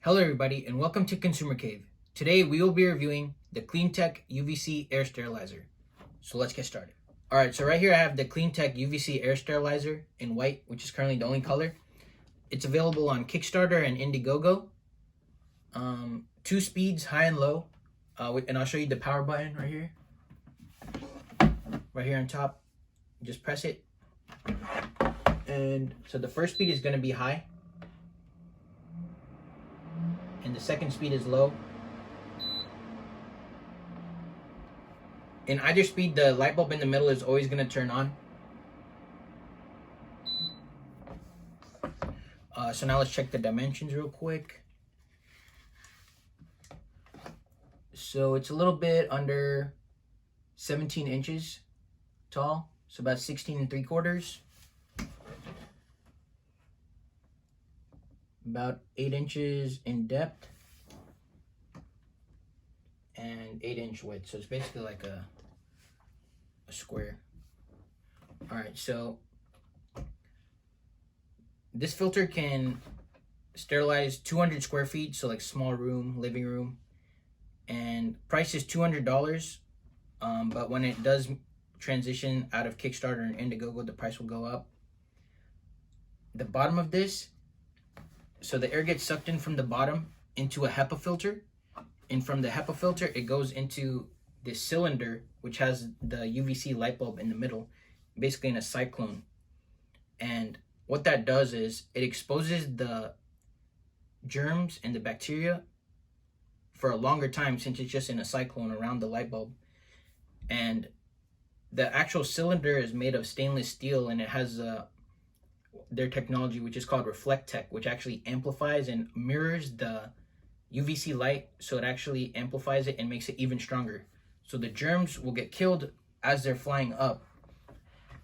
Hello everybody and welcome to Consumer Cave. Today we will be reviewing the CleanTech UVC Air Sterilizer. So let's get started. Alright, so right here I have the CleanTech UVC Air Sterilizer in white, which is currently the only color. It's available on Kickstarter and Indiegogo. 2 speeds, high and low. And I'll show you the power button right here. Right here on top. Just press it. And so the first speed is going to be high. And the second speed is low. In either speed, the light bulb in the middle is always going to turn on. So now let's check the dimensions real quick. So it's a little bit under 17 inches tall, so about 16 3/4. About 8 inches in depth and 8-inch width. So it's basically like a square. All right, so this filter can sterilize 200 square feet, so like small room, living room, and price is $200. But when it does transition out of Kickstarter and Indiegogo, the price will go up. The bottom of this, so the air gets sucked in from the bottom into a HEPA filter, and from the HEPA filter it goes into this cylinder which has the UVC light bulb in the middle, basically in a cyclone. And what that does is it exposes the germs and the bacteria for a longer time, since it's just in a cyclone around the light bulb. And the actual cylinder is made of stainless steel, and it has their technology, which is called ReflectTech, which actually amplifies and mirrors the UVC light, so it actually amplifies it and makes it even stronger. So the germs will get killed as they're flying up.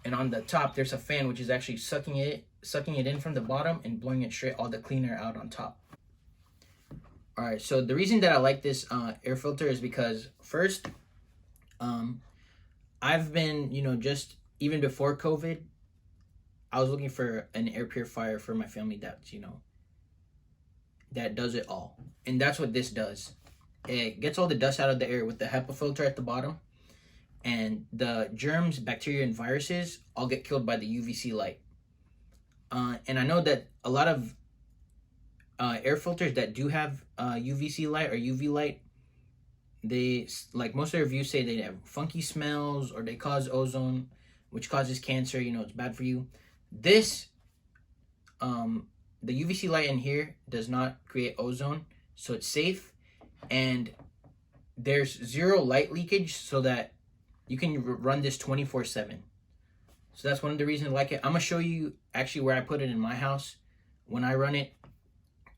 And on the top there's a fan which is actually sucking it in from the bottom and blowing it straight, all the cleaner out on top. All right, so the reason that I like this air filter is because first, I've been, just even before COVID, I was looking for an air purifier for my family that's, that does it all. And that's what this does. It gets all the dust out of the air with the HEPA filter at the bottom. And the germs, bacteria, and viruses all get killed by the UVC light. And I know that a lot of air filters that do have UVC light or UV light, they, like most of the reviews say, they have funky smells or they cause ozone, which causes cancer. It's bad for you. This, the UVC light in here does not create ozone, so it's safe, and there's zero light leakage, so that you can run this 24/7. So that's one of the reasons I like it. I'm gonna show you actually where I put it in my house when I run it.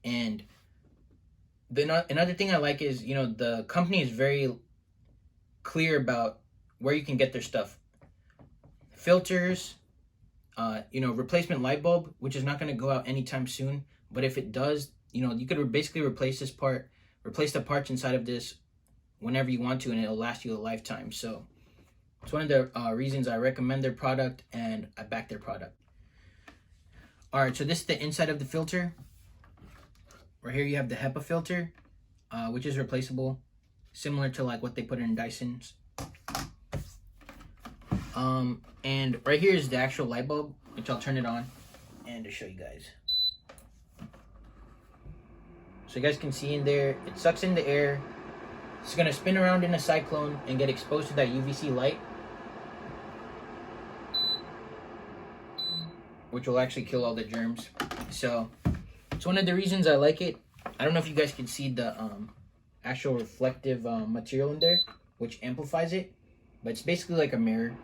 And another thing I like is, the company is very clear about where you can get their stuff. Filters, replacement light bulb, which is not going to go out anytime soon, but if it does, you could basically replace the parts inside of this whenever you want to, and it'll last you a lifetime. So it's one of the reasons I recommend their product and I back their product. All right, so this is the inside of the filter. Right here you have the HEPA filter, which is replaceable, similar to like what they put in Dysons. And right here is the actual light bulb, which I'll turn it on and to show you guys. So you guys can see in there, it sucks in the air. It's gonna spin around in a cyclone and get exposed to that UVC light, which will actually kill all the germs. So it's one of the reasons I like it. I don't know if you guys can see the actual reflective material in there, which amplifies it, but it's basically like a mirror.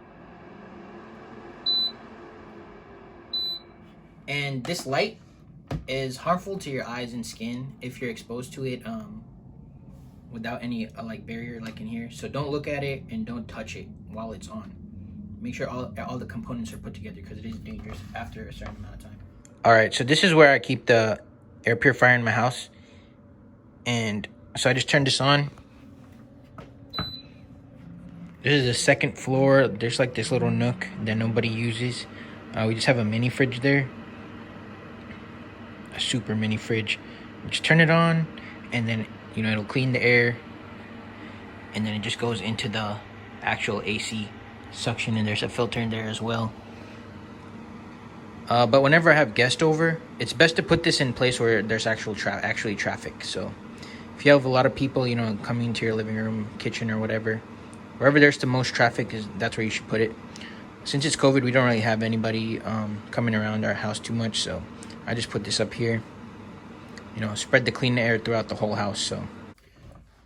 And this light is harmful to your eyes and skin if you're exposed to it without any like barrier like in here. So don't look at it and don't touch it while it's on. Make sure all the components are put together, because it is dangerous after a certain amount of time. All right, so this is where I keep the air purifier in my house. And so I just turned this on. This is the second floor. There's like this little nook that nobody uses. We just have a mini fridge there. A super mini fridge. Just turn it on, and then it'll clean the air, and then it just goes into the actual AC suction, and there's a filter in there as well. But whenever I have guests over, it's best to put this in place where there's actually traffic. So if you have a lot of people, coming into your living room, kitchen, or wherever there's the most traffic, that's where you should put it. Since it's COVID, we don't really have anybody coming around our house too much, so I just put this up here. Spread the clean air throughout the whole house. So,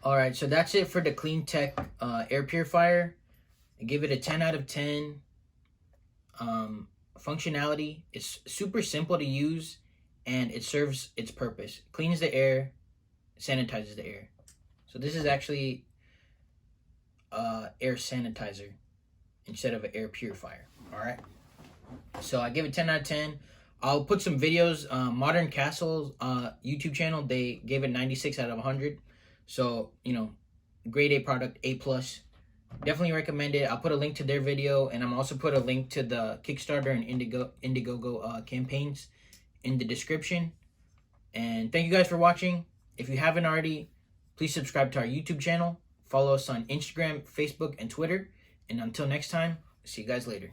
all right, so that's it for the CleanTech air purifier. I give it a 10 out of 10. Functionality, it's super simple to use, and it serves its purpose. Cleans the air, sanitizes the air. So this is actually air sanitizer instead of an air purifier. All right, so I give it 10 out of 10. I'll put some videos. Modern Castle's YouTube channel, they gave it 96 out of 100. So grade A product, A plus. Definitely recommend it. I'll put a link to their video, and I'm also put a link to the Kickstarter and Indiegogo campaigns in the description. And thank you guys for watching. If you haven't already, please subscribe to our YouTube channel. Follow us on Instagram, Facebook, and Twitter. And until next time, see you guys later.